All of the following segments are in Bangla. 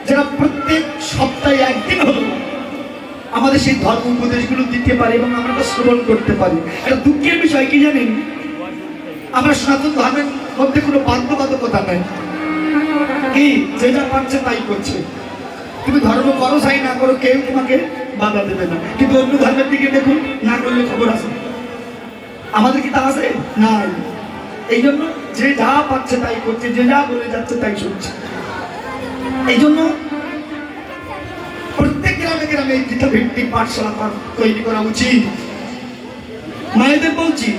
যারা প্রত্যেক সপ্তাহে একদিন হলো আমাদের সেই ধর্ম উপদেশগুলো দিতে পারে এবং আমরা তা শ্রবণ করতে পারি। এটা দুঃখের বিষয় কি জানেন, আমরা সনাতন ধর্মের মধ্যে কোনো বাধ্যবাধকতা নেই, কি যে যা পারছে তাই করছে। তুমি ধর্ম করো চাই না করো কেউ তোমাকে বাধা দেবে না, কিন্তু অন্য ধর্মের দিকে দেখুন, না করলে খবর আছে। আমাদের কি তা আছে? না। এই জন্য যে যা পাচ্ছে তাই করছে, যে যা বলে যাচ্ছে তাই শুনছে। এই জন্য প্রত্যেক গ্রামে গ্রামে এই গীতা ভিত্তিক পাঠশালা তৈরি করা উচিত। মায়েদের বলছি,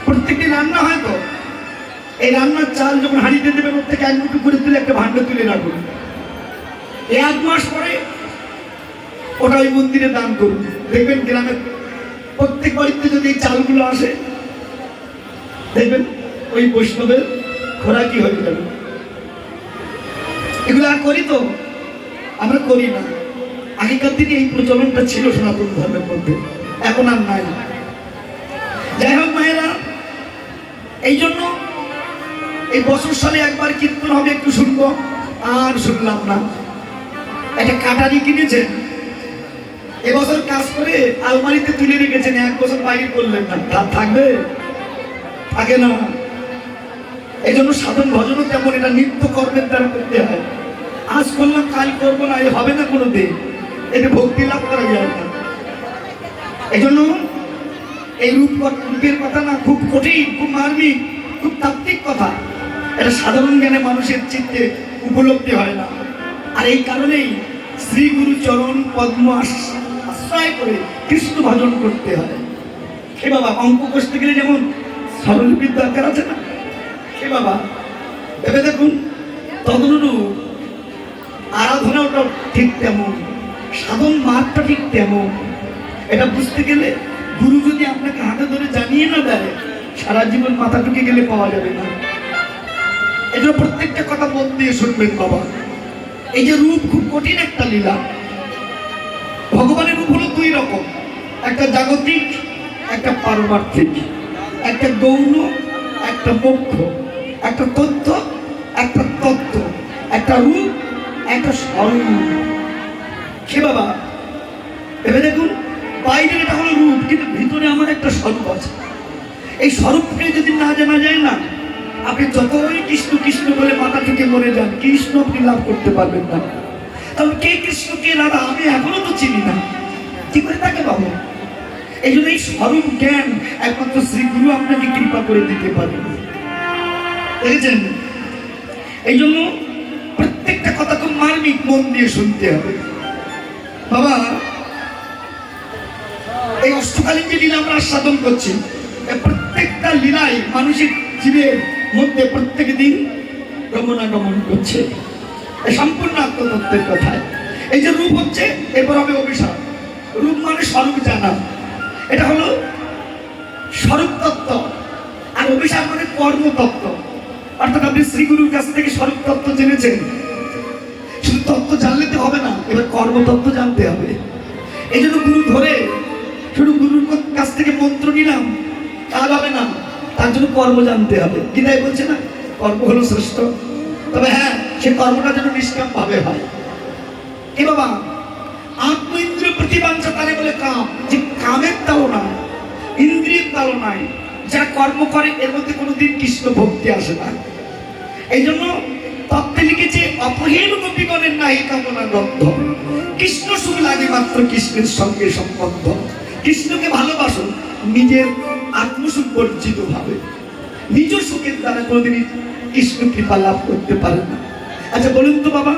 প্রত্যেকটি রান্না হয় তো, এই রান্নার চাল যখন হাঁড়িতে দেবেন ওর থেকে এক মুঠো করে তুলে একটা ভাণ্ড তুলে রাখুন। 1 মাস পরে ওটা ওই মন্দিরে দান করুন। দেখবেন গ্রামের প্রত্যেক বাড়িতে যদি এই চালগুলো আসে, দেখবেন ওই বৈষ্ণবের খোরাকি হয়ে যাবে। এগুলো আর করি তো? আমরা করি না। আগেকার দিনে এই প্রচলনটা ছিল সনাতন ধর্মের মধ্যে, এখন আর নাই। যাই হোক মায়েরা, এই জন্য এই বছর সালে একবার কীর্তন হবে, একটু শুনবো, আর শুনলাম না। একটা কাটারি কিনেছেন, এবছর কাজ করে আলমারিতে তুলে রেখেছেন, 1 বছর বাইরে করলেন না, তার থাকবে? থাকে না। এই জন্য সাধন ভজনও তেমন, এটা নিত্য কর্মের দ্বারা করতে হয়। আজ করলাম কাল করবো না, এ হবে না কোনোদিন, এতে ভক্তি লাভ করা যায় না। এই জন্য এই রূপের কথা না খুব কঠিন, খুব মার্মিক, খুব তাত্ত্বিক কথা। এটা সাধারণ জ্ঞানে মানুষের চিত্তে উপলব্ধি হয় না। আর এই কারণেই শ্রী গুরু চরণ পদ্ম আশ্রয় করে কৃষ্ণ ভজন করতে হয়। হে বাবা, অঙ্ক কষতে গেলে যেমন স্বরলিপির দরকার আছে না, হে বাবা ভেবে দেখুন, তদনুরূপ আরাধনাটা ঠিক তেমন, সাধন মার্গটা ঠিক তেমন। এটা বুঝতে গেলে গুরু যদি আপনাকে হাতে ধরে জানিয়ে না দেয়, সারা জীবন মাথা ঢুকে গেলে পাওয়া যাবে না। এই জন্য প্রত্যেকটা কথা মন দিয়ে শুনবেন বাবা। এই যে রূপ খুব কঠিন একটা লীলা। ভগবানের রূপ হলো 2 রকম, একটা জাগতিক, একটা পারমার্থিক, একটা গৌণ, একটা মোক্ষ, একটা তথ্য, একটা তত্ত্ব, একটা রূপ, একটা স্বরূপ। কে বাবা ভেবে দেখুন, বাইরে এটা হলো রূপ, কিন্তু ভিতরে আমার একটা স্বরূপ আছে। এই স্বরূপকে যদি না জানা যায় না, আপনি যতই কৃষ্ণ কৃষ্ণ বলে মাথা থেকে মরে যান, কৃষ্ণ আপনি লাভ করতে পারবেন না। তাহলে কে কৃষ্ণ কে রাধা আমি এখনো তো চিনি না, কি করে তাকে পাবো? এই জন্য এই স্বরূপ জ্ঞান একমাত্র শ্রী গুরু আপনাকে কৃপা করে দিতে পারে, বুঝেছেন? এই জন্য প্রত্যেকটা কথা খুব মার্মিক, মন দিয়ে শুনতে হবে বাবা। এই অষ্টকালীন যে লীলা আমরা আস্বাদন করছি, প্রত্যেকটা লীলাই মানুষের জীবের মধ্যে প্রত্যেক দিন গমনাগমন করছে, সম্পূর্ণ আত্মতত্ত্বের কথায়। এই যে রূপ হচ্ছে, এরপর হবে অভিশাপ। রূপ মানে স্বরূপ জানা, এটা হলো স্বরূপ তত্ত্ব। আর অভিশাপ মানে কর্মতত্ত্ব। অর্থাৎ আপনি শ্রীগুরুর কাছ থেকে স্বরূপ তত্ত্ব জেনেছেন, শুধু তত্ত্ব জানলে তো হবে না, এবার কর্মতত্ত্ব জানতে হবে। এই জন্য গুরু ধরে শুধু গুরুর কাছ থেকে মন্ত্র নিলাম তা হবে না, তার জন্য কর্ম জানতে হবে। গীতায় বলছে না, কর্ম হলো শ্রেষ্ঠ। তবে হ্যাঁ, সে কর্মটা যেন নিষ্কাম ভাবে হয়। এ বাবা, আত্ম ইন্দ্রিয় প্রতিবাঞ্ছা তারে বলে কাম, যে কামের তাও নাই, ইন্দ্রিয়ের তাও নাই, যা কর্ম করে এর মধ্যে কোনোদিন কৃষ্ণ ভক্তি আসে না। এই জন্য তত্ত্বে লিখেছে, অপহীন গোপীগণের নাই কামনা গন্ধ, কৃষ্ণ সুখ লাগে মাত্র কৃষ্ণের সঙ্গে সম্বন্ধ। কৃষ্ণকে ভালোবাসো নিজের আত্মসুখ বর্জিত ভাবে, নিজ সুখের দ্বারা কোনোদিনই কৃষ্ণ কৃপা লাভ করতে পারে না। আচ্ছা বলুন তো বাবা,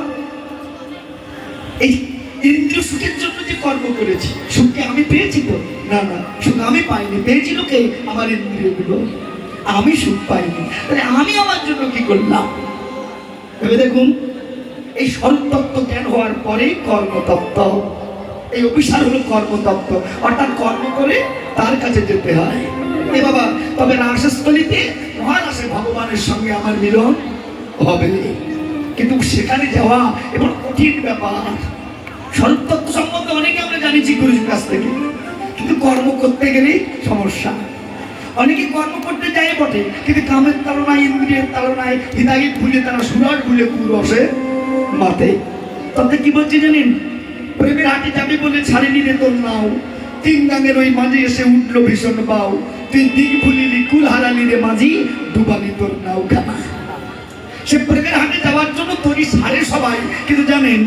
এই ইন্দ্রিয় সুখের জন্য যে কর্ম করেছি, সুখকে আমি পেয়েছি তো? না না, সুখ আমি পাইনি, পেয়েছিল কে? আমার ইন্দ্রিয়গুলো। আমি সুখ পাইনি, তাহলে আমি আমার জন্য কি করলাম? ভেবে দেখুন, এই স্বরূপ তত্ত্ব জ্ঞান হওয়ার পরেই কর্মতত্ত্ব। এই অভিসার হলো কর্মতত্ত্ব, অর্থাৎ কর্ম করে তার কাছে যেতে হয়। এ বাবা, তবে রাসস্থলীতে মহারাসে ভগবানের সঙ্গে আমার মিলন হবে, কিন্তু সেখানে যাওয়া এবং কঠিন ব্যাপার। স্বরূপ তত্ত্ব সম্বন্ধে অনেকে আমরা জানিছি গুরুর কাছ থেকে, কিন্তু কর্ম করতে গেলেই সমস্যা। অনেকে কর্ম করতে যায় বটে, কিন্তু কামের তাড়নায়, ইন্দ্রিয়ের তাড়নায়, হৃদয়ের ভুলে তারা সুরাট ভুলে কুরসে মাতে। তাতে কি বলছে জানেন? প্রেমের হাটে যাবে বলে ছাড়েনি রে তোর নাও, তিন গাঙের ওই মাঝে এসে উঠলো ভীষণ বাউ, তুই দিক ভুলিলি কুল হারালি রে মাঝি, ডুবালি তোর নাও খানা। সে প্রেমের হাটে যাওয়ার জন্য তৈরি সারে সবাই, কিন্তু জানেন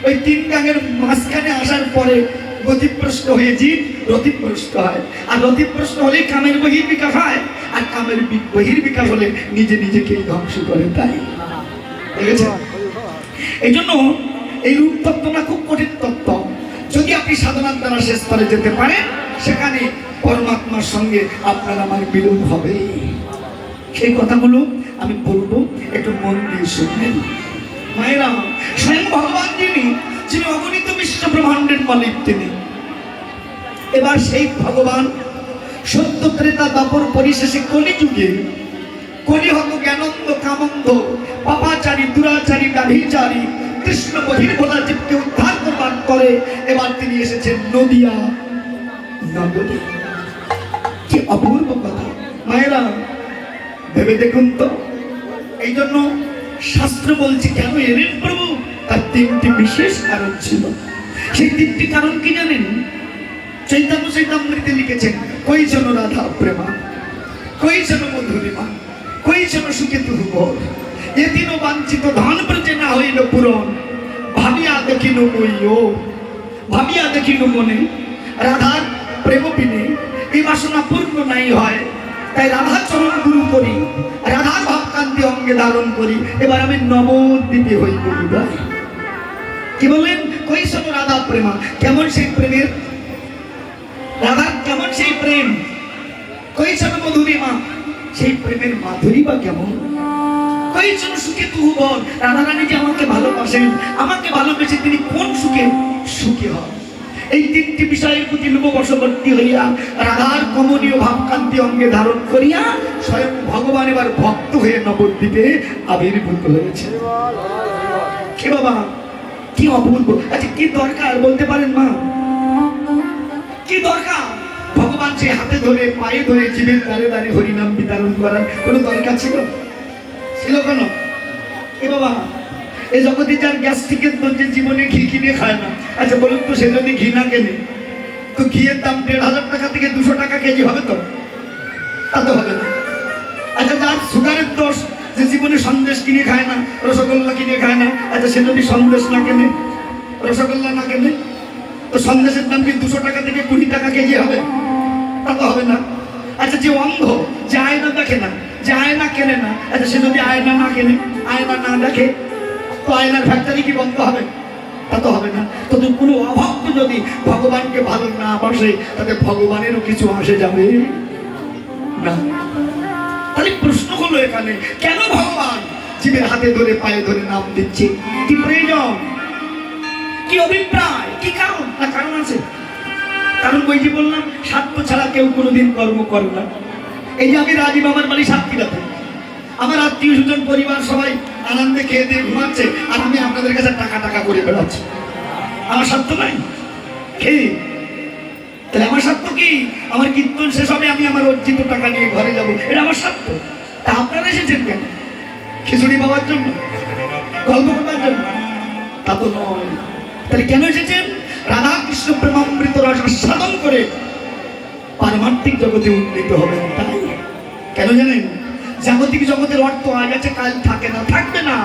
ওই তিন গাঙের মাঝখানে আসার পরে গতিপ্রষ্ট হয়ে জীব রতিপ্রষ্ট হয়, আর রতিপ্রষ্ট হলে কামের বহির বিকাশ হয়, আর কামের বহির বিকাশ হলে নিজে নিজেকে ধ্বংস করে। তাই দেখেছেন? এই জন্য এই রূপ তত্ত্বটা খুব কঠিন তত্ত্ব। যদি আপনি সাধনার দ্বারা শেষ স্তরে যেতে পারেন, সেখানে পরমাত্মার সঙ্গে আপনার আমার মিলন হবে। সেই কথাগুলো আমি বলবো, একটু মন দিয়ে শুনবেন। মায়েরা, স্বয়ং ভগবান যিনি অগণিত বিশ্ব ব্রহ্মাণ্ডের মালিক, তিনি এবার সেই ভগবান সত্য ত্রেতা দ্বাপর পরিশেষে কলিযুগে কলিহত জ্ঞানন্দ কামন্ধ পাপাচারী দুরাচারী গাভীচারী কৃষ্ণ বহির ভোলা জীবকে উদ্ধার করবার করে এবার তিনি এসেছেন নদিয়া নগরে। কি অপূর্ব কথা মায়েরা, ভেবে দেখুন তো। এই জন্য শাস্ত্র বলছে কেন এলেন প্রভু, তার তিনটি বিশেষ কারণ ছিল। সেই তিনটি কারণ কি জানেন? চৈতন্য চৈতামৃতে লিখেছেন, কইছেন রাধা প্রেমা, কইছেন মধুরিমা, কইছেন সুখে তুহর, এদিনও বাঞ্ছিত ধন ব্রজে না হইল পূরণ, ভাবিয়া দেখিল মইও, ভাবিয়া দেখিল মনে রাধার প্রেম বিনে এই বাসনা পূর্ণ নাই হয়। তাই রাধার চরণ গুরু করি, রাধার ভাবকান্তি অঙ্গে ধারণ করি, এবার আমি নবদ্বীপে হইব বিদায়। কি বলেন? কইছেন রাধা প্রেমা, কেমন সেই প্রেমের রাধার, কেমন সেই প্রেম? কইছেন মধুরিমা, সেই প্রেমের মাধুরী বা কেমন? কইছেন সুখে তুহু বল, রাধারানী যে আমাকে ভালোবাসেন, আমাকে ভালোবেসে তিনি কোন সুখে সুখী হন। এই তিনটি বিষয়ের প্রতি লোভবশবর্তী হইয়া রাধার কমনীয় ভাবকান্তি অঙ্গে ধারণ করিয়া স্বয়ং ভগবান এবার ভক্ত হয়ে নবদ্বীপে আবির্ভূত হয়েছে। কি বাবা, কি অপূর্ব! আচ্ছা, কি দরকার বলতে পারেন মা? কি দরকার? ভগবান সে হাতে ধরে পায়ে ধরে জীবের দ্বারে দ্বারে হরিনাম বিতরণ করার কোনো দরকার ছিল? ছিল কেন? এ বাবা, এই জগতে যার গ্যাস্ট্রিকের দরজে জীবনে ঘি কিনে খায় না, আচ্ছা বলুন তো, সে যদি ঘি না কেনে তো ঘিয়ের দাম ১,৫০০ টাকা থেকে ২০০ টাকা কেজি হবে তো? তা তো হবে না। আচ্ছা, যার সুগারের দোষ, যে জীবনে সন্দেশ কিনে খায় না, রসগোল্লা কিনে খায় না, আচ্ছা সে যদি সন্দেশ না কেনে, রসগোল্লা না কেনে, তো সন্দেশের দাম কি ২০০ টাকা থেকে ২০ টাকা কেজি হবে? তা তো হবে না। আচ্ছা, যে অন্ধ, যে আয়না দেখে না, যে আয়না কেনে না, আচ্ছা সে যদি আয়না না কেনে, আয়না না দেখে, তো আয়নার ফ্যাক্টরি কি বন্ধ হবে? তা তো হবে না। তো কোনো অভক্ত যদি ভগবানকে ভালো না বাসে, তাতে ভগবানেরও কিছু আসে যাবে না। তাহলে প্রশ্ন হলো এখানে, কেন ভগবান জীবের হাতে ধরে পায়ে ধরে নাম দিচ্ছে? কি প্রয়োজন? কি অভিপ্রায়? কি কারণ? না কারণ আছে। কারণ ওই যে বললাম, স্বার্থ ছাড়া কেউ কোনোদিন কর্ম করে না। এই যে আমি রাজীব, আমার বাড়ি সাতক্ষীরাতে, আমার আত্মীয় স্বজন পরিবার সবাই আনন্দে খেয়ে দিয়ে ঘুমাচ্ছে, আর আমি আপনাদের কাছে টাকা টাকা করে বেড়াচ্ছি। আমার স্বার্থ নাই? খেয়ে তাহলে আমার স্বার্থ কি? আমার কীর্তন শেষ হবে, আমি আমার অর্জিত টাকা নিয়ে ঘরে যাবো, এটা আমার স্বার্থ। তা আপনারা এসেছেন কেন? খিচুড়ি পাওয়ার জন্য? গল্প করবার জন্য? তা তো নয়। তাহলে কেন এসেছেন? রাধা কৃষ্ণ প্রেমামৃত রস আস্বাদন করে পারমার্থিক জগতে উন্নীত হবেন। তাই কেন জানেন? জাগতিক জগতের অর্থ আজ আছে, কাল থাকে না, থাকবে না।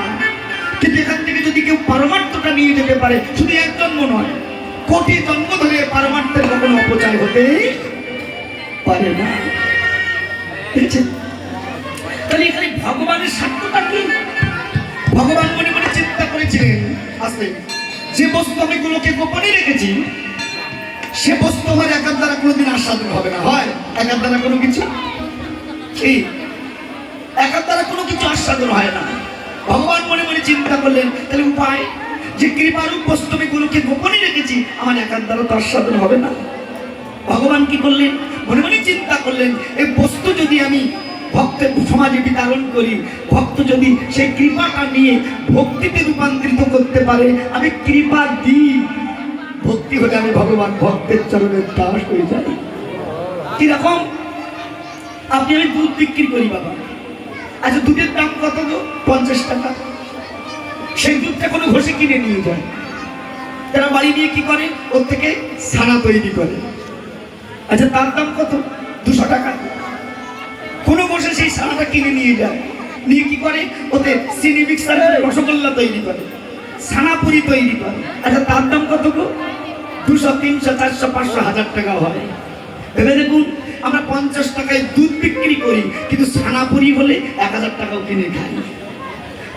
কিন্তু এখান থেকে যদি কেউ পারমার্থটা নিয়ে যেতে পারে, শুধু এক জন্ম নয়, কোটি জন্ম ধরে পারমার্থের কখনো অপচয় হতে পারে না। দেখছেন? তাহলে এখানে ভগবানের স্বার্থটা কি? ভগবান মনে মনে চিন্তা করেছিলেন, আসলে যে বস্তু আমি গুলোকে গোপনে রেখেছি, সে বস্তু আমার একার দ্বারা কোনোদিন আস্বাদন হবে না। হয় একার দ্বারা কোনো কিছু, কি একার দ্বারা কোনো কিছু আস্বাদন হয় না। ভগবান মনে মনে চিন্তা করলেন, তাহলে উপায়, যে কৃপারূপ বস্তু আমি গুলোকে গোপনে রেখেছি, আমার একার দ্বারা তো আস্বাদন হবে না। ভগবান কি করলেন? মনে মনে চিন্তা করলেন, এই বস্তু যদি আমি ভক্তের সমাজে বিতরণ করি, ভক্ত যদি সেই কৃপাটা নিয়ে ভক্তিতে রূপান্তরিত করতে পারে, আমি কৃপা দিই। ভক্তি হলে আমি ভগবান ভক্তের চরণের দাস হয়ে যাই। কিরকম? আপনি আমি দুধ বিক্রি করি বাবা, আচ্ছা দুধের দাম কত গো? 50 টাকা। সেই দুধটা কোনো ঘষে কিনে নিয়ে যায়, তারা বাড়ি নিয়ে কি করে, ওর থেকে ছানা তৈরি করে। আচ্ছা, তার দাম কত? 200 টাকা। কোনো বসে সেই ছানাটা কিনে নিয়ে যায়, নিয়ে কি করে, ওতে চিনি মিক্সার করে রসগোল্লা তৈরি করে, ছানাপুরি তৈরি করে। আচ্ছা, তার দাম কত গো? 200, 300, 400, 500, 1000 টাকা হয়। ভেবে দেখুন, আমরা 50 টাকায় দুধ বিক্রি করি, কিন্তু ছানাপুরি হলে 1000 টাকাও কিনে খাই।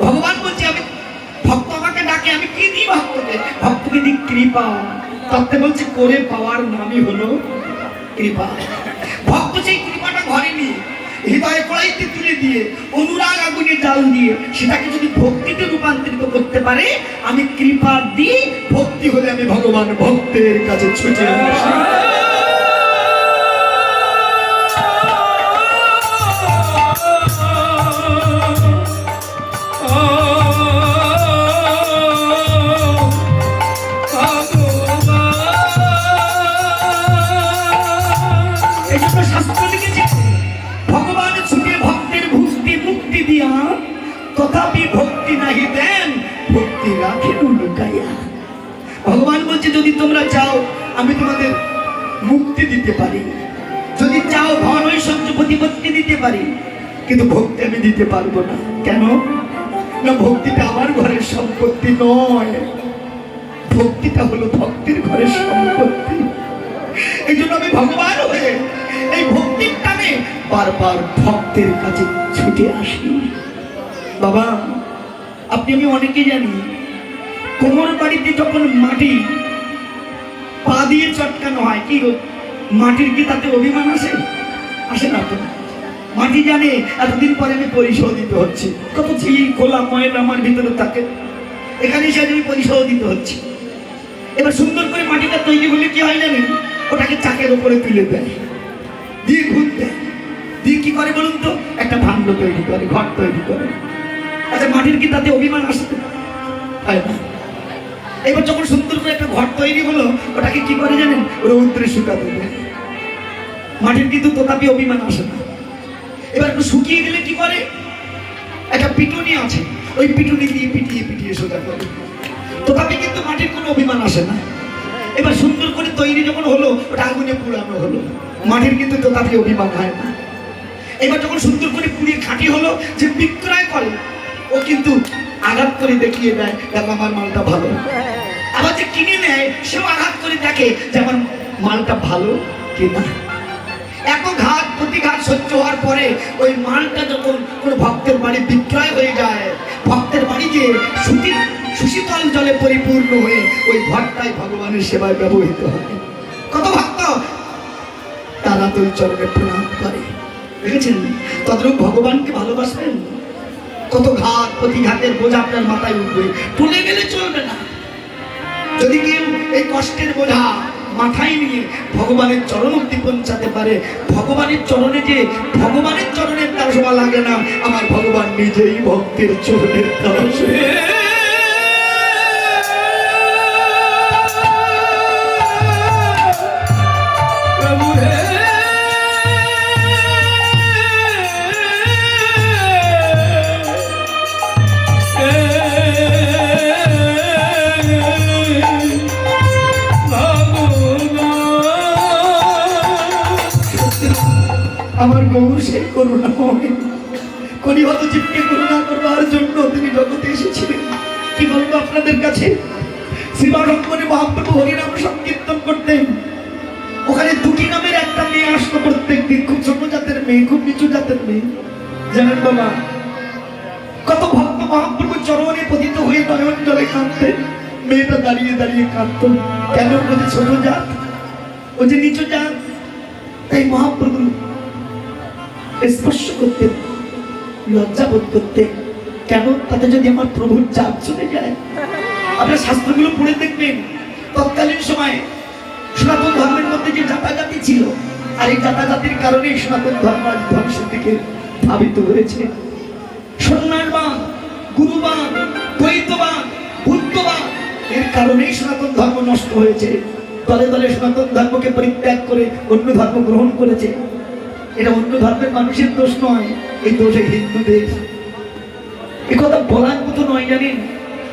ভগবান বলছে, আমি ভক্ত আমাকে ডাকে, আমি কি দিই ভক্তকে? ভক্তকে দিই কৃপা। তত্ত্বে বলছে, করে পাওয়ার নামই হলো কৃপা। ভক্ত সেই কৃপাটা ঘরে নিয়ে হৃদয়ে কড়াইতে তুলে দিয়ে অনুরাগ আগুনে জাল দিয়ে সেটাকে যদি ভক্তিতে রূপান্তরিত করতে পারে, আমি কৃপা দিই, ভক্তি হলে আমি ভগবান ভক্তের কাছে ছুটে আসি। তথাপি ভক্তি নাহি দেন, ভক্তি রাখেন লুকাইয়া। ভগবান বলছে, যদি তোমরা চাও আমি তোমাদের মুক্তি দিতে পারি, যদি চাও ধন ঐশ্বর্য প্রতিপত্তি দিতে পারি, কিন্তু ভক্তি আমি দিতে পারবো না। কেন না? ভক্তিটা আমার ঘরের সম্পত্তি নয়, ভক্তিটা হলো ভক্তের ঘরের সম্পত্তি। এই জন্য আমি ভগবান হয়ে এই ভক্তির টানে বারবার ভক্তের কাছে ছুটে আসি। বাবা, আপনি আমি অনেকে জানি, কোমর বাড়িতে যখন মাটি পা দিয়ে চটকানো হয়, কি মাটির কি তাতে অভিমান আসে? আসে না তো। মাটি জানে এতদিন পরে আমি পরিশোধিত হচ্ছে, কত ঝিল খোলা ময়লা আমার ভিতরে থাকে, এখানে এসে আমি পরিশোধিত হচ্ছে। এবার সুন্দর করে মাটিটা তৈরি হলে কি হয় জানেন? ওটাকে চাকের উপরে তুলে দেয়, দিয়ে ঘুর দেয়, দিয়ে কি করে বলুন তো? একটা ভাণ্ড তৈরি করে, ঘর তৈরি করে। আচ্ছা, মাটির কি তাতে অভিমান আসতে হয় না? এবার যখন সুন্দর করে একটা ঘর তৈরি হলো, ওটাকে কি করে জানেন? রৌদ্রে শুকাতে দেয়। মাটির কিন্তু তথাপি অভিমান আসে না। এবার একটু শুকিয়ে গেলে কি করে? একটা পিটুনি আছে, ওই পিটুনি দিয়ে পিটিয়ে পিটিয়ে সোজা করে, তথাপি কিন্তু মাটির কোনো অভিমান আসে না। এবার সুন্দর করে তৈরি যখন হলো, ওটা আগুনে পুড়ানো হলো, মাটির কিন্তু তথাপি অভিমান হয় না। এবার যখন সুন্দর করে পুড়িয়ে খাঁটি হলো, যে বিক্রয় করে ও কিন্তু আঘাত করে দেখিয়ে দেয়, দেখো আমার মালটা ভালো। আবার যে কিনে নেয় সেও আঘাত করে দেখে যে আমার মালটা ভালো কিনা। এত ঘাত প্রতিঘাত সহ্য হওয়ার পরে ওই মালটা যখন কোনো ভক্তের বাড়ি বিক্রয় হয়ে যায়, ভক্তের বাড়ি যে সুশীতল জলে পরিপূর্ণ হয়ে ওই ঘরটাই ভগবানের সেবায় ব্যবহৃত হয়। কত ভক্ত তারা তো চরণে প্রণাম করে, দেখেছেন? তদ্রূপ ভগবানকে ভালোবাসবেন, কত ঘাত প্রতিঘাতের বোঝা আপনার মাথায় উঠবে, তুলে গেলে চলবে না। যদি কেউ এই কষ্টের বোঝা মাথায় নিয়ে ভগবানের চরণ অবধি পৌঁছাতে পারে, ভগবানের চরণে যে ভগবানের চরণের তার শোভা লাগে না, আমার ভগবান নিজেই ভক্তের চরণের তার আমার গৌর সেই করুণাময়, কলিহত জীবকে করুণা করবার জন্য তিনি জগতে এসেছিলেন। কি বলবো আপনাদের কাছে? শ্রীবারঙ্গনে মহাপ্রভু হরিনাম সংকীর্তন করতেন, ওখানে দুটি নামের একটা মেয়ে আসতো প্রত্যেক দিন, খুব ছোট জাতের মেয়ে, খুব নিচু জাতের মেয়ে। জানেন বাবা, কত ভক্ত মহাপ্রভু চরণে পতিত হয়ে নয়ন জলে কাঁদতেন, মেয়েটা দাঁড়িয়ে দাঁড়িয়ে কাঁদত। কেন? বলে ছোট জাত, ও যে নিচু জাত, তাই মহাপ্রভু স্পর্শ করতেন, লজ্জা বোধ করতেন। কেন? তাতে যদি আমার প্রভুর জাত চলে যায়। আপনার শাস্ত্রগুলো পড়ে দেখবেন, তৎকালীন সময়ে সনাতন ধর্মের মধ্যে যে জাতাজাতি ছিল, আর এই জাতাজাতির কারণে সনাতন ধর্ম আজ ধ্বংসের দিকে ধাবিত হয়েছে। সন্ন্যাসবাদ, গুরুবাদ, দ্বৈতবাদ, বুদ্ধবাদ, এর কারণেই সনাতন ধর্ম নষ্ট হয়েছে। দলে দলে সনাতন ধর্মকে পরিত্যাগ করে অন্য ধর্ম গ্রহণ করেছে। এটা অন্য ধর্মের মানুষের দোষ নয়, এই দোষ এই হিন্দুদের। এ কথা বলার মতো নয়, জানেন?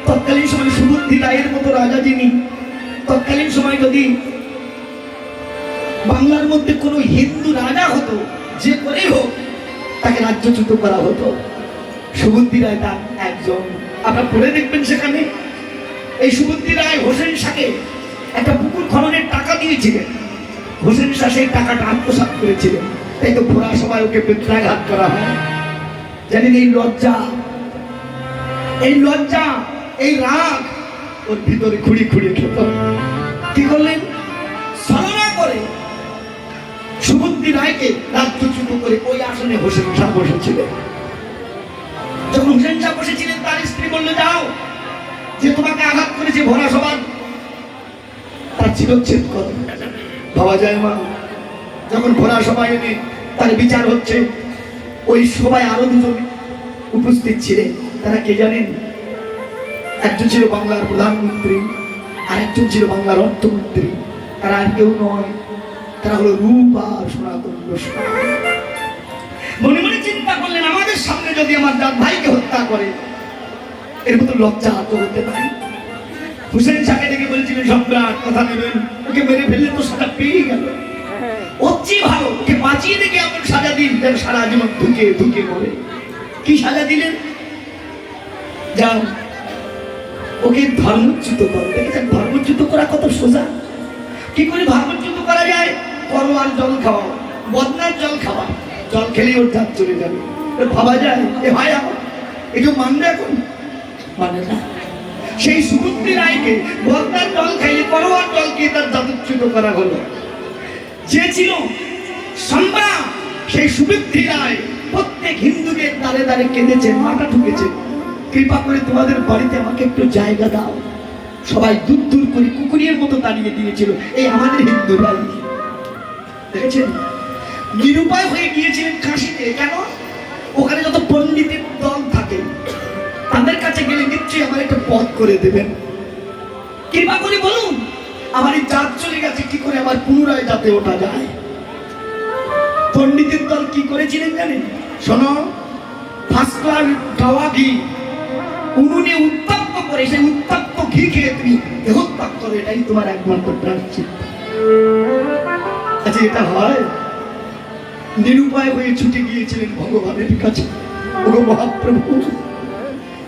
তৎকালীন সময় সুবুদ্ধি রায়ের মতো রাজা যিনি, তৎকালীন সময় যদি বাংলার মধ্যে কোনো হিন্দু রাজা হতো, যে করেই হোক তাকে রাজ্যচ্যুত করা হতো। সুবুদ্ধি রায় তার একজন। আপনারা পড়ে দেখবেন সেখানে এই সুবুদ্ধি রায় হোসেন শাহকে একটা পুকুর খননের টাকা দিয়েছিলেন। হোসেন শাহ সেই টাকাটা আত্মসাৎ করেছিলেন, তাই তো ঘোড়া সবাই ওকে বেত্রাঘাত করা হয়। জানেন এই লজ্জা, এই রাগ ওর ভিতরে খুঁড়ি খুঁড়িয়ে খেত। কি করলেন? ছলনা করে সুবুদ্ধি রায়কে রাজ্যচ্যুত করে ওই আসনে হোসেন শাহ বসেছিলেন। যখন হোসেন শাহ বসেছিলেন, তার স্ত্রী বলল, যাও, যে তোমাকে আঘাত করেছে ভরা সবার তার চিরচ্ছেদ করো। ভাবা যায় মা? যখন ভরা সবাই এনে তার বিচার হচ্ছে, ওই সবাই আরো দুজন উপস্থিত ছিলেন। তারা কে জানেন? একজন ছিল বাংলার প্রধানমন্ত্রী, আর একজন ছিল বাংলার অর্থমন্ত্রী। তারা আর কেউ নয়, তারা হলো রূপ আর সনাতন গোস্বামী। মনে মনে চিন্তা করলেন, আমাদের সামনে যদি আমার দাদ ভাইকে হত্যা করে, এর মতো লজ্জা তো হতে পারে। হুসেন শাহকে ডেকে বলেছিলেন, সম্রাট কথা নেবেন, ওকে মেরে ফেললে তো সাজা পেয়ে গেল, ওর চেয়ে ভালো ওকে বাঁচিয়ে রেখে এমন সাজা দিন যেন সারা জীবন ধুকে ধুকে মরে। কি সাজা দিলেন? যাও, ওকে ধর্মচ্যুত করো। দেখেছেন ধর্মচ্যুত করা কত সোজা? কি করে ধর্মচ্যুত করা যায়? করোয়ার জল খাওয়া, বদনার জল খাওয়া, জল খেলেই ওর জাত চলে যাবে। ভাবা যায়? এ ভাই আমার এই যে মানবে, এখন মানে না। সেই সুবুদ্ধি রায়কে বদনার জল খাইয়ে, করোয়ার জল খেয়ে তার জাতচ্যুত করা হলো। যে ছিল সম্রাট, সেই সুবুদ্ধি রায় প্রত্যেক হিন্দুকে দাঁড়ে দাঁড়ে কেঁদেছেন, মাথা ঠুকেছে, কৃপা করে তোমাদের বাড়িতে আমাকে একটু জায়গা দাও। সবাই দূর দূর করে কুকুরের মতো দাঁড়িয়ে দিয়েছিল। এই আমাদের হিন্দু ভাই, দেখেছেন, নিরুপায় হয়ে গিয়েছিলেন কাশীতে। কেন? ওখানে যত পণ্ডিতের দল থাকে, তাদের কাছে গেলে নিশ্চয়ই আমার একটা পথ করে দেবেন। কৃপা করে বলুন, আমার এই জাত চলে গেছে, কি করে আমার পুনরায় যাতে ওঠা যায়? পণ্ডিতের দল কি করেছিলেন জানেন? শোনো, ফার্স্ট ক্লাস গাওয়া ঘি উনুনে উত্তপ্ত করে, সেই উত্তপ্ত ঘি খেয়ে তুমি দেহত্যাগ করো, এটাই তোমার একমাত্র প্রায়শ্চিত্ত। আচ্ছা, এটা হয়? নিরুপায় হয়ে ছুটে গিয়েছিলেন ভগবানের কাছে, ওগো মহাপ্রভু,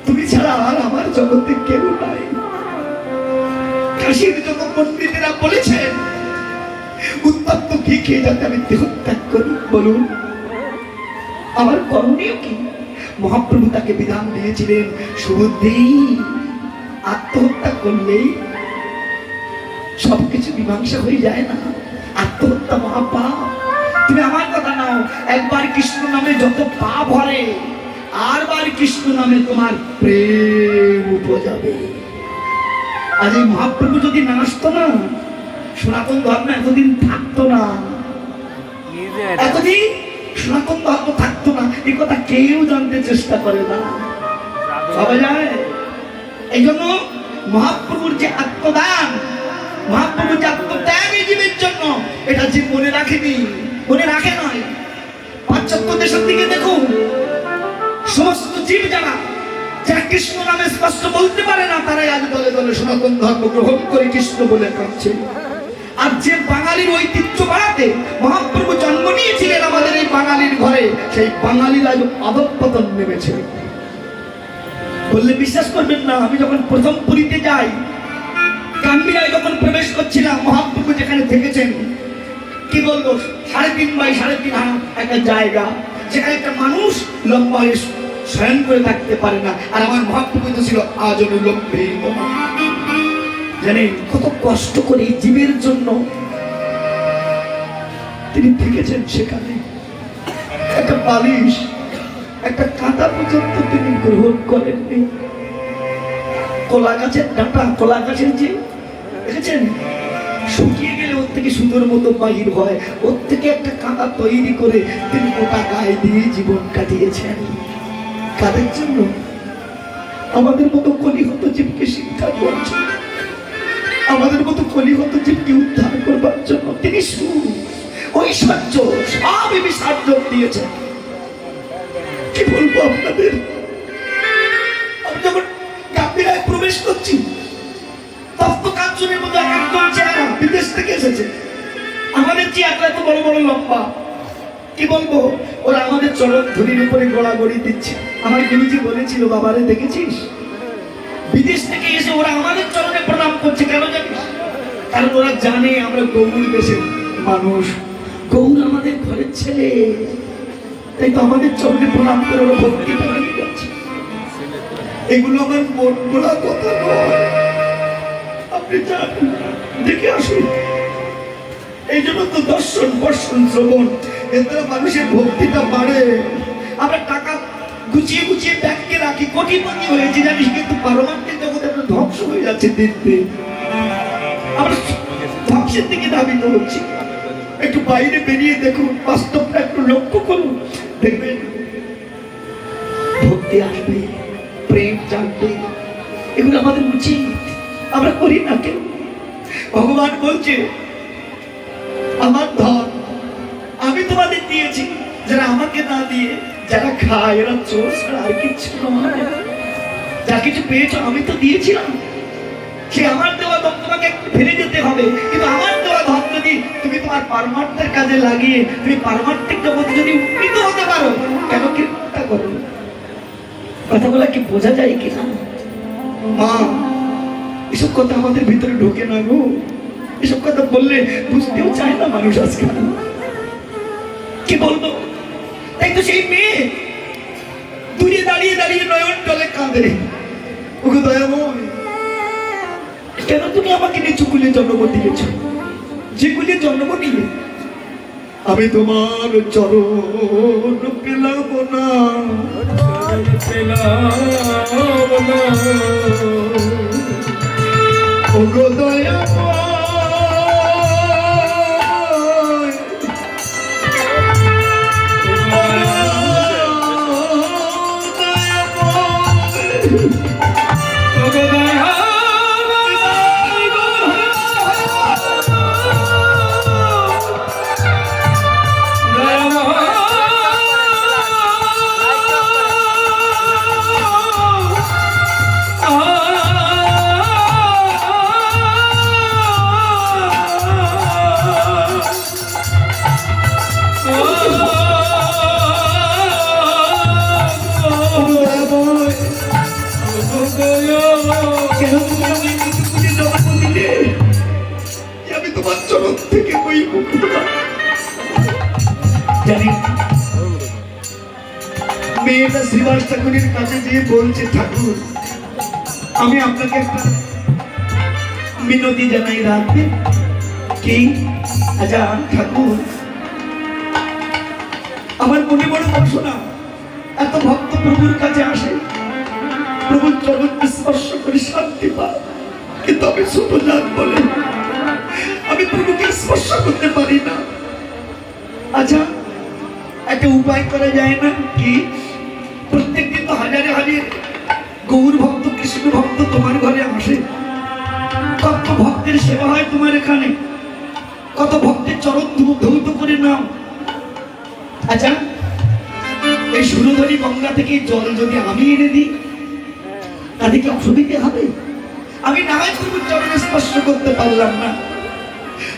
তুমি ছাড়া আর আমার জগতে কেউ নাই। কাশীর যত পণ্ডিতেরা বলেছেন উত্তপ্ত ঘি খেয়ে যাতে আমি দেহত্যাগ করি, বলুন আমার করণীয় কি? মহাপ্রভু তাকে বিধান দিয়েছিলেন, সুবুদ্ধি, আত্মহত্যা করলেই সবকিছু মীমাংসা হয়ে যায় না, আত্মহত্যা মহাপাপ। তুমি আমার কথা নাও, একবার কৃষ্ণ নামে যত পাপ ভরে, আর বার কৃষ্ণ নামে তোমার প্রেম উপজাবে। আজ এই মহাপ্রভু যদি না আসতো না, সনাতন ধর্ম এতদিন থাকতো না, এতদিন সনাতন ধর্ম থাকতো না। এই কথা কেউ জানতে চেষ্টা করে না, ভাবা যায়? এই জন্য মহাপ্রভুর যে আত্মদান, মহাপ্রভুর যে আত্মত্যাগ এই জীবের জন্য, এটা যে মনে রাখেনি, মনে রাখে নয়। পাশ্চাত্য দেশের দিকে দেখুন, সমস্ত জীব যারা কৃষ্ণ নামে স্পষ্ট বলতে পারে না, তারাই আজ দলে দলে সনাতন ধর্ম গ্রহণ করে কৃষ্ণ বলে কাঁদছে। আর যে বাঙালির ঐতিহ্য বাড়াতে মহাপ্রভু জন্ম নিয়েছিলেন আমাদের এই বাঙালির ঘরে, সেই বাঙালির আজ অধঃপতন নেমেছে। বললে বিশ্বাস করবেন না, আমি যখন প্রথম পুরীতে যাই, কাম্বিরায় যখন প্রবেশ করছিলাম, মহাপ্রভু যেখানে থেকেছেন, কি বলবো, 3.5 বাই 3.5 হাত একটা জায়গা, যেখানে একটা মানুষ লম্বা হয়ে শয়ন করে থাকতে পারে না। আর আমার মহাপ্রভু তো ছিল আজনুলম্বে। জানেন কত কষ্ট করে এই জীবের জন্য তিনি থেকেছেন সেখানে। একটা বালিশ, একটা কাঁটা পর্যন্ত তিনি গ্রহণ করেননি। কলা গাছের ডাঁটা, কলা গাছের যে দেখেছেন শুকিয়ে গেলে ওর থেকে সুন্দর মতো বাহির হয়, ওর থেকে একটা কাঁটা তৈরি করে তিনি গোটা গায়ে দিয়ে জীবন কাটিয়েছেন। কাদের জন্য? আমাদের মতো কলিহত জীবকে শিক্ষা দেওয়ার জন্য, আমাদের মতো কলিহত জীবকে উদ্ধার করবার জন্য তিনি ঐশ্বর্য সবই বিসর্জন দিয়েছেন। কি বলবো আপনাদের? আমি যখন কাব্যিরায় প্রবেশ করছি, তপ্ত কাঞ্চনের মধ্যে একদম চেহারা বিদেশ থেকে এসেছে, আমাদের চেহারা এত বড় বড় লম্বা, কি বলবো, ওরা আমাদের চরণ ধরির উপরে গড়াগড়ি দিচ্ছে। আমার গুরুজি বলেছিল, বাবারে দেখেছিস, বিদেশ থেকে এসে ওরা আমাদের চরণে প্রণাম করছে, কেন জানিস? কারণ ওরা জানে আমরা গৌর দেশের মানুষ, গৌর আমাদের ঘরের ছেলে, তাই তো আমাদের চরণে প্রণাম করে ওরা ভক্তি করে যাচ্ছে। এগুলো আমার মন বলা কথা নয়, আপনি জানেন, দেখে আসুন। এই জন্য তো দর্শন বর্ষণ শ্রবণ, এর দ্বারা মানুষের ভক্তিটা বাড়ে। আমরা টাকা গুছিয়ে গুছিয়ে ব্যাংকে রাখি, কোটিপতি হয়েছে জানিস, কিন্তু পারমার্থিক জগতে আমরা ধ্বংস হয়ে যাচ্ছে দিন দিন, আমরা ধ্বংসের দিকে ধাবিত হচ্ছি। একটু বাইরে বেরিয়ে দেখুন, বাস্তবটা একটু লক্ষ্য করুন, দেখবেন ভক্তি আসবে, প্রেম জানবে, এগুলো আমাদের উচিত, আমরা করি না কেন? ভগবান বলছে, আমার ধন আমি তোমাদের দিয়েছি, যারা আমাকে না দিয়ে যারা খায় এরা চোর ছাড়া আর কিছু নয়। যা কিছু পেয়েছো আমি তো দিয়েছিলাম, সে আমার দেওয়া ধন তোমাকে ফিরে যেতে হবে, কিন্তু আমার দেওয়া ধন যদি তুমি তোমার পারমার্থের কাজে লাগিয়ে তুমি পারমার্থিক জগতে যদি উন্নীত হতে পারো, কেন কৃপা করো? কথাগুলো কি বোঝা যায় কিনা? মা, এসব কথা আমাদের ভিতরে ঢোকে না গো, এসব কথা বললে বুঝতেও চায় না মানুষ আজকাল, কি বলবো? তাই তো সেই মেয়ে দূরে দাঁড়িয়ে দাঁড়িয়ে নয়ন জলে কাঁদে, ওকে দয়াময়, কেন তুমি আমাকে নিচু কুলে জন্ম দিয়েছ? যে কুলে জন্ম নিয়ে আমি তোমার চরণ পেলাম না, ওগো দয়াময়, আমি তোমার চরণ থেকে বই জানি। মেয়েটা শ্রীবাস ঠাকুরের কাছে গিয়ে বলছে, ঠাকুর আমি আপনাকে একটা মিনতি জানাই, রাখবে কি? আচ্ছা ঠাকুর, আমার মনে বড় বাসনা, এত ভক্ত প্রভুর কাছে আসে, প্রভুর চরণ স্পর্শ করে শান্তি পায়, কিন্তু আমি ছোট জাত বলে আমি প্রভুকে স্পর্শ করতে পারি না। আচ্ছা একটা উপায় করা যায় না কি? প্রত্যেকদিন তো হাজারে হাজার গৌর ভক্ত কৃষ্ণ ভক্ত তোমার ঘরে আসে, কত ভক্তের সেবা হয় তোমার এখানে, কত ভক্তের চরণ ধৌত করে নাও। আচ্ছা এই সুরধনী গঙ্গা থেকে জল যদি আমি এনে দিই, তাতে কি অসুবিধা হবে? আমি না হয় প্রভুর চরণে স্পর্শ করতে পারলাম না,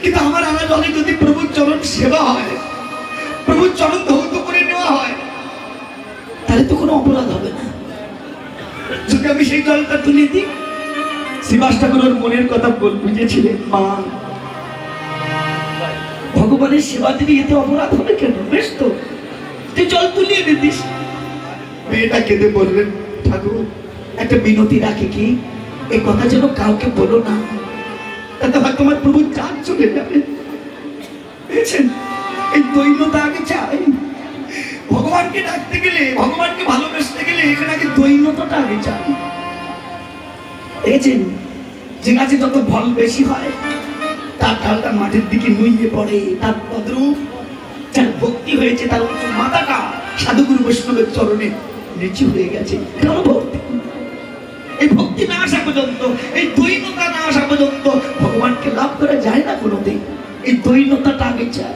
কিন্তু আমার আনা জলে যদি প্রভুর চরণ সেবা হয়, প্রভুর চরণ ধৌত করে নেওয়া হয়, তাহলে তো কোনো অপরাধ হবে না। যদি আমি সেই জলটা তুলে দিই, শ্রীবাস ঠাকুর মনের কথা বুঝেছিলেন, মা ভগবানের সেবা দিবি, এতে অপরাধ হবে কেন? বেশ তো, তুই জল তুলিয়ে এনে দিস। মেয়েটা কেঁদে বললেন, ঠাকুর একটা বিনতি রাখি কি, এই কথা যেন কাউকে বলো না, তাতে হয়তো আমার প্রভু চাঁদ চলে যাবে। বুঝেছেন, এই দৈন্যতা আগে চাই। ভগবানকে ডাকতে গেলে, ভগবানকে ভালোবাসতে গেলে এখানে আগে দৈন্যতাটা আগে চাই। দেখেছেন, যে গাছে যত ফল বেশি হয় তার ডালটা মাটির দিকে নুইয়ে পড়ে, তার তদ্রূপ যার ভক্তি হয়েছে তার মাথাটা সাধুগুরু বৈষ্ণবের চরণে নিচু হয়ে গেছে। কারণ ভক্তি, এই ভক্তি না আসা পর্যন্ত, এই দৈন্যতা না আসা পর্যন্ত ভগবানকে লাভ করা যায় না কোনোদিন। এই দৈন্যতাটা আগে চাই।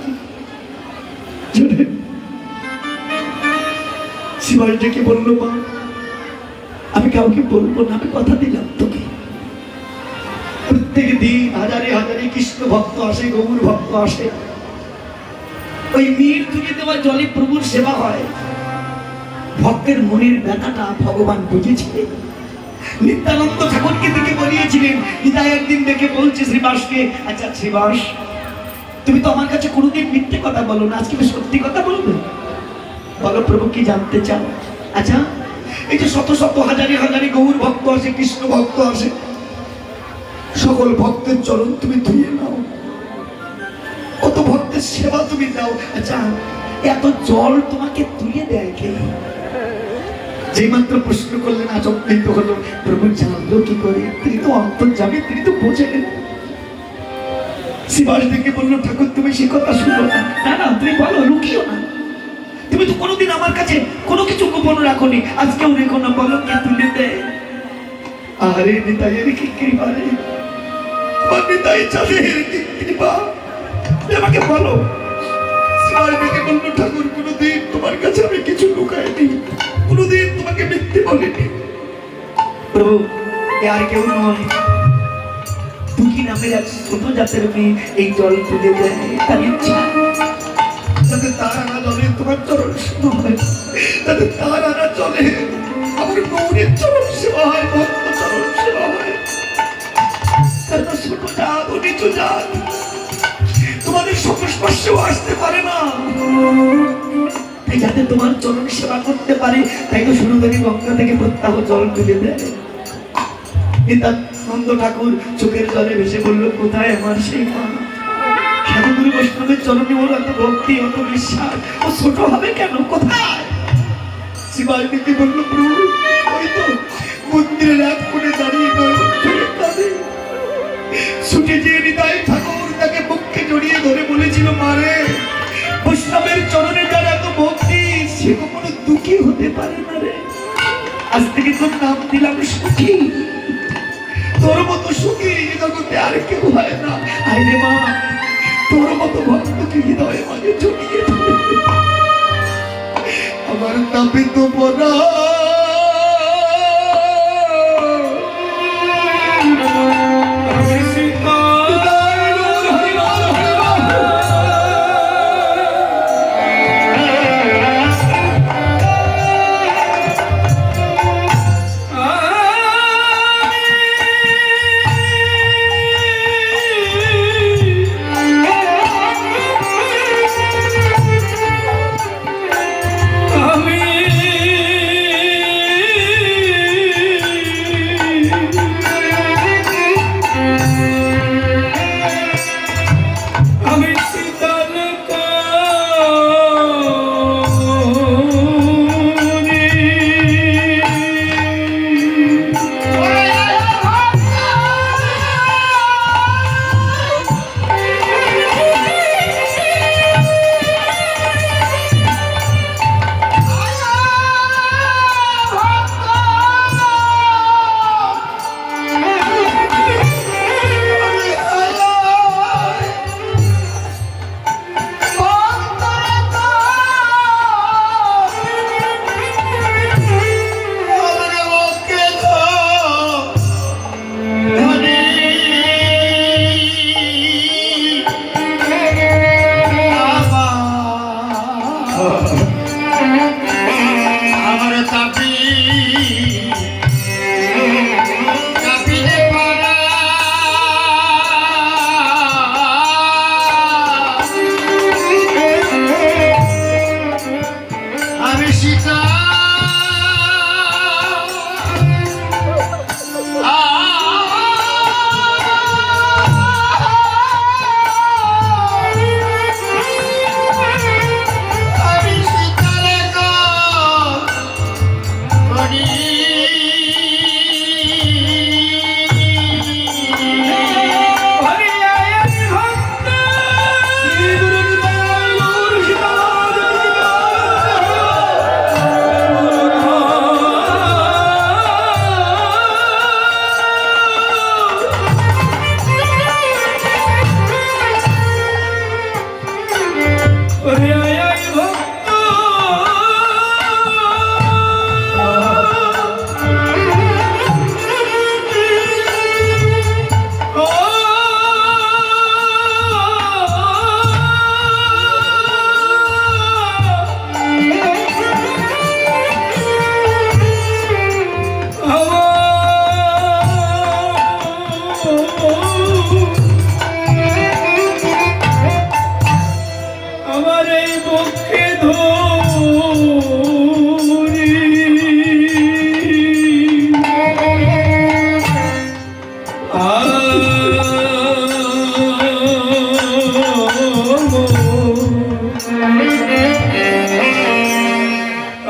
শিবাই ডেকে বলল, মা আমি কাউকে বলবো না, আমি কথা দিলাম তোকে। প্রত্যেক দিন হাজারে হাজারে কৃষ্ণ ভক্ত আসে, গৌর ভক্ত আসে, ওই মির তুলে দেওয়া জলে প্রভুর সেবা হয়। ভক্তের মনের ব্যথাটা ভগবান বুঝেছিলেন। নিত্যানন্দ ঠাকুরকে দেখে বলিয়েছিলেন, নিতাই একদিন দেখে বলছে শ্রীবাসকে, আচ্ছা শ্রীবাস, তুমি তো আমার কাছে কোনোদিন মিথ্যে কথা বলো না, আজকে সত্যি কথা বলবে? বলো প্রভু, কি জানতে চাও? আচ্ছা, এই যে শত শত হাজারে হাজারে গৌর ভক্ত আসে, কৃষ্ণ ভক্ত আসে, সকল ভক্তের চরণ তুমি ধুয়ে নাও, কত ভক্তের সেবা তুমি দাও, আচ্ছা এত জল তোমাকে ধুয়ে দেয় কে? যে মাত্র প্রশ্ন করলেন আচমকিত হলো, প্রভু জানলো কি করে? তিনি তো অন্তর যাবে, তিনি তো বোঝেন। শিবাস দেখে বললো, ঠাকুর তুমি সে কথা শুনো না। না না, তুমি বলো, লুকিও না, তুমি তো কোনোদিন আমার কাছে কোনো কিছু গোপন রাখোনি, আজকেও রেখো না, বলো কে তুলে দেয়? আরে নিতাইয়ের কি কৃপা রে, তোমার নিতাই চাঁদের কি কৃপা, আমাকে বলো। শিবাস দেখে বললো, ঠাকুর কোনোদিন তোমার কাছে আমি কিছু লুকাইনি, কোনোদিন তোমাকে মিথ্যে বলিনি। প্রভু, এ আর কেউ নয়, দুঃখী নামের এক ছোট জাতের মেয়ে এই জল তুলে দেয়, তার ইচ্ছা যাতে তার আনা জলে তোমার চরণ সেবা হয়, যাতে তার আনা জলে আমার গৌরীর চরণ সেবা হয়, ভক্ত চরণ সেবা হয়। তারা ছোট জাত, নিচু জাত, তোমাদের সংস্পর্শেও আসতে পারে না, যাতে তোমার চরণ সেবা করতে পারে, তাই তো সুরধনী গঙ্গা থেকে প্রত্যাহ জল তুলে দেয়। নিত্যানন্দ ঠাকুর চোখের জলে ভেসে বলল, কোথায় আমার সেই মা? সাধুগুরু বৈষ্ণবের চরণে ওর এত ভক্তি, অত বিশ্বাস, ও ছোট হবে কেন? কোথায়? শিবাই দিকে বলল, প্রভু ওই তো মন্দিরের এক কোণে দাঁড়িয়ে কাঁদে। ছুটে যেয়ে নিতাই ঠাকুর তাকে বুকে জড়িয়ে ধরে বলেছিল, মারে বৈষ্ণবের চরণে যার এত ভক্তি, সে কখনো দুঃখী হতে পারে না রে। আজ থেকে তোর নাম দিলাম সুখী, তোর মতো সুখী জগতে আর কেউ হয় না। আরে মা, তোর মতো ভক্তকে হৃদয়ে মাঝে জড়িয়ে ধরে আমার নামে তো বলা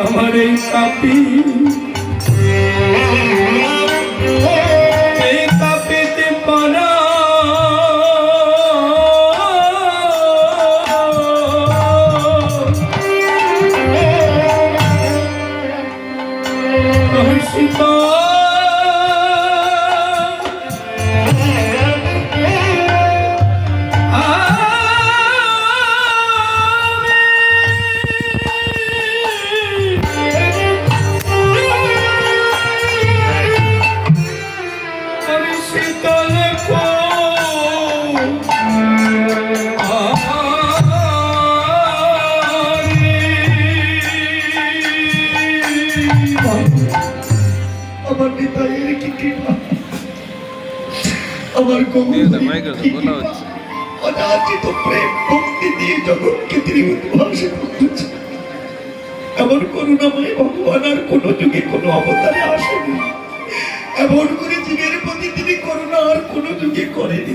আমার এই কাপি এই কাপিতে পারা সীতা আমার নিতাইয়ের কি কৃপা, আমার অযাচিত প্রেম ভক্তি দিয়ে জগৎকে তিনি উদ্ভাসিত করছে। এমন করুণাময় ভগবান আর কোনো যুগে কোনো অবতারে আসেনি। এমন করে জীবের প্রতি তিনি করুণা আর কোনো যুগে করেনি।